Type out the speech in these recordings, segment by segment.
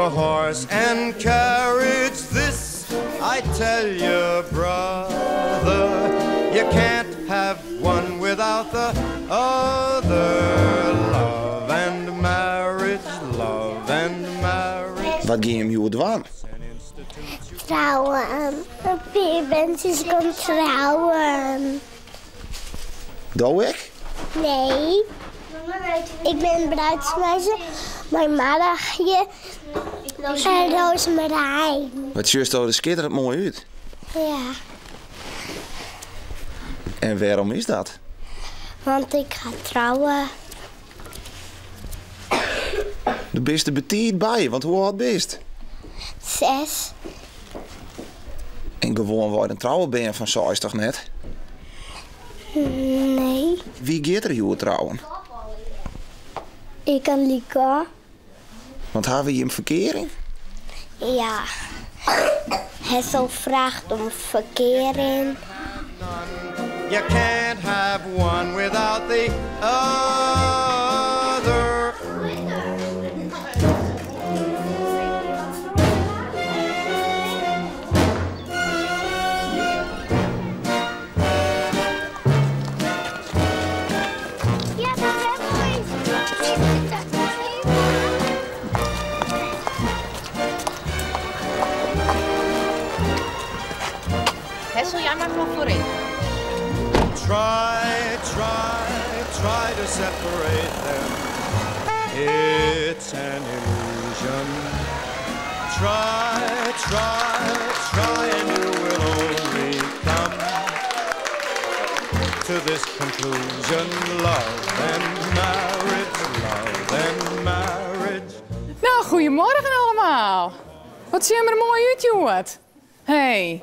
a horse and carriage. This I tell you, brother, you can't have one without the other. Love and marriage, love and marriage. Wat ging hem jou doen? Trouwen. Vier mensen gaan trouwen. Doe ik? Nee. Ik ben bruidsmeisje. Mijn maagje. En Roosmarijn. Wat juist er schitterend mooi uit. Ja. En waarom is dat? Want ik ga trouwen. De beste betiert bij, want hoe oud bist? 6. En gewoon waar een trouwen ben je van 60 net? Nee. Wie gaat er jou trouwen? Ik en Lika. Want hebben we je een verkering? Ja. Hessel vraagt om verkering. You can't have one without the other. Ja, dat hebben we. Hessel, jij mag nog voorin. Try to separate them. It's an illusion. Try, and you will only come to this conclusion. Love and marriage. Nou, goedemorgen allemaal. Wat zie je er mooi uit, jongen. Hey.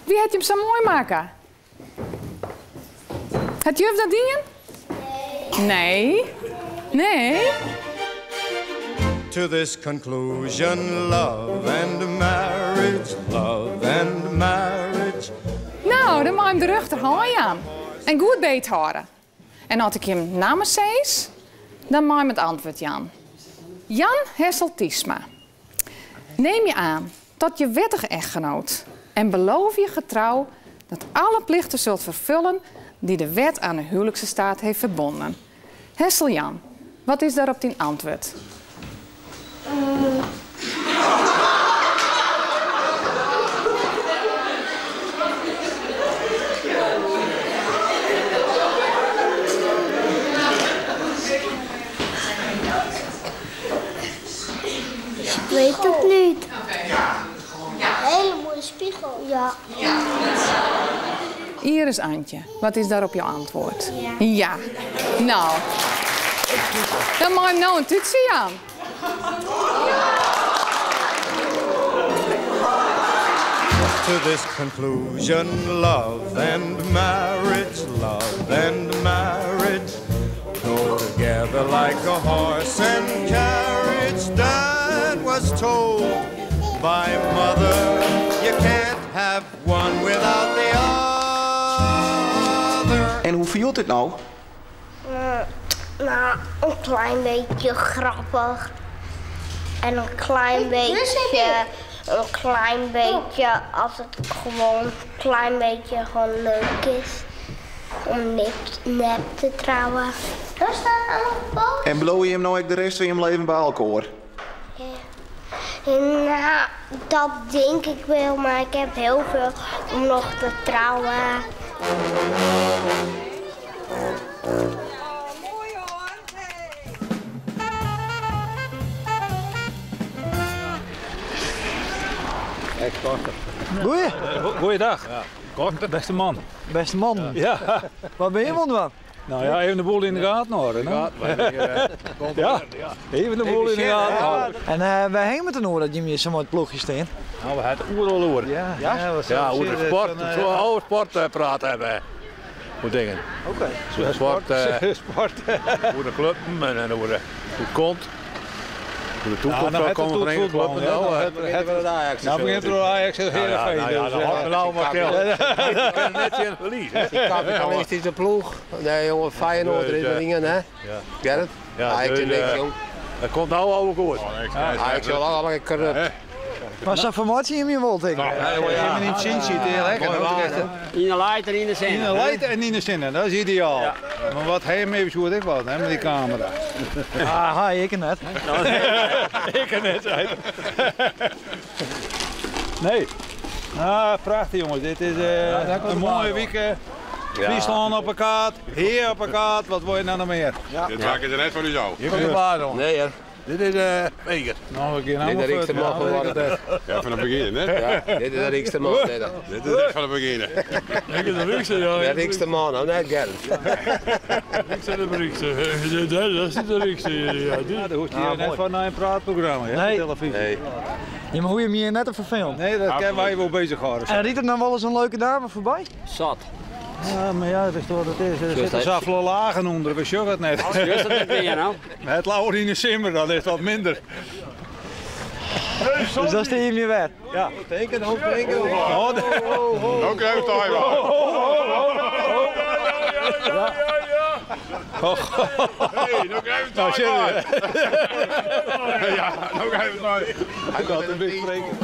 Wie heeft hem zo mooi maken? Het juf dat ding? Nee. Nee? To this conclusion, love and marriage. Nou, dan mag je hem de rug er aan. En goed beet houden. En als ik hem namens zees, dan mag je het antwoord Jan. Jan Hessel Tiesma. Neem je aan tot je wettige echtgenoot en beloof je getrouw dat alle plichten zult vervullen die de wet aan de huwelijkse staat heeft verbonden. Hessel Jan, wat is daarop die antwoord? Ik weet het niet. Hele mooie spiegel. Ja. Iris Antje, wat is daarop jouw antwoord? Ja. Nou, dan mag je nou een toetsie aan. To this conclusion, love and marriage go together like a horse and carriage. Dad was told by mother, you can't have one without the other. En hoe viel het nou? Nou, een klein beetje grappig. En een klein beetje als het gewoon een klein beetje gewoon leuk is. Om nep te trouwen. Daar staat allemaal boven. En beloof je hem nou ook de rest van je leven bij elkaar? Ja. Nou, dat denk ik wel, maar ik heb heel veel om nog te trouwen. Goeie. Goeiedag. Ja. Korte, beste man. Beste man. Ja. Wat ben je man dan? Nou ja, even de boel in de gaten houden. Ja, even de boel in de gaten houden. En wij heen met de oor dat je hier zo mooi het ploegje staan. Nou, we hebben het oerol hoor. Ja, Ja, hoe de sport, zo'n oude sport praten hebben. Hoe dingen. Oké. Zo'n sport, hoe de club en hoe het komt. Hoe de toekomst komen van een club. Nou begint er Ajax heel Heerenveen. Ja, dat had me nou maar stil. Ik kan net zien verliezen. Die kapitalistische ploeg. Nee jongen, Feyenoord, er is wat dingen hè. Gerrit? Ja, ik ken niks jong. Dat komt nou al goed. Ik zal al een corrupt. Maar zo'n formatie in je wilt, denk ik. Ja, je niet zien ziet, heel lekker. In de light en in de zin. In de light en in de zinnen, dat is ideaal. Ja. Maar wat hij hem even zo ik wat, hè, met die camera. Ah, ik net. Ik net, zei Nee. Nou, prachtig jongens. Dit is een mooie week. Friesland op een kaart, Heer op een kaart, wat wil je nou nog meer? Ja. Dit maak je er net voor u zo. Je komt de baan om. Nee, hè. Dit is Weger. Nou, we gaan Dit is de rijkste man geworden. Ja, van het begin, hè? Ja, dit is de rijkste man. Dit is echt van het begin. Ik is de rijkste, ja. De rijkste man, nou net geld. Ik ben de rijkste. Dat is niet de rijkste. Ja, dat hoeft hier net van naar een praatprogramma, hè? Nee. Televisie. Nee. Ja, maar hoe je me hier net op verfilmt. Nee, dat kunnen wij wel bezig houden. En riet er dan wel eens een leuke dame voorbij? Zat. Ja, maar ja, dat is toch wat het is. Er zitten zoveel lagen onder, we zeggen het net. Juist dat ben je nou. Het Laurine Simmer, dat is wat minder. Dus dat is de hier meer weg. Ja. Teken. Nou krijgt hij wel. Hey, nou krijgt hij wel. Ja, nou krijgt hij het nooit. Hij gaat een beetje spreken.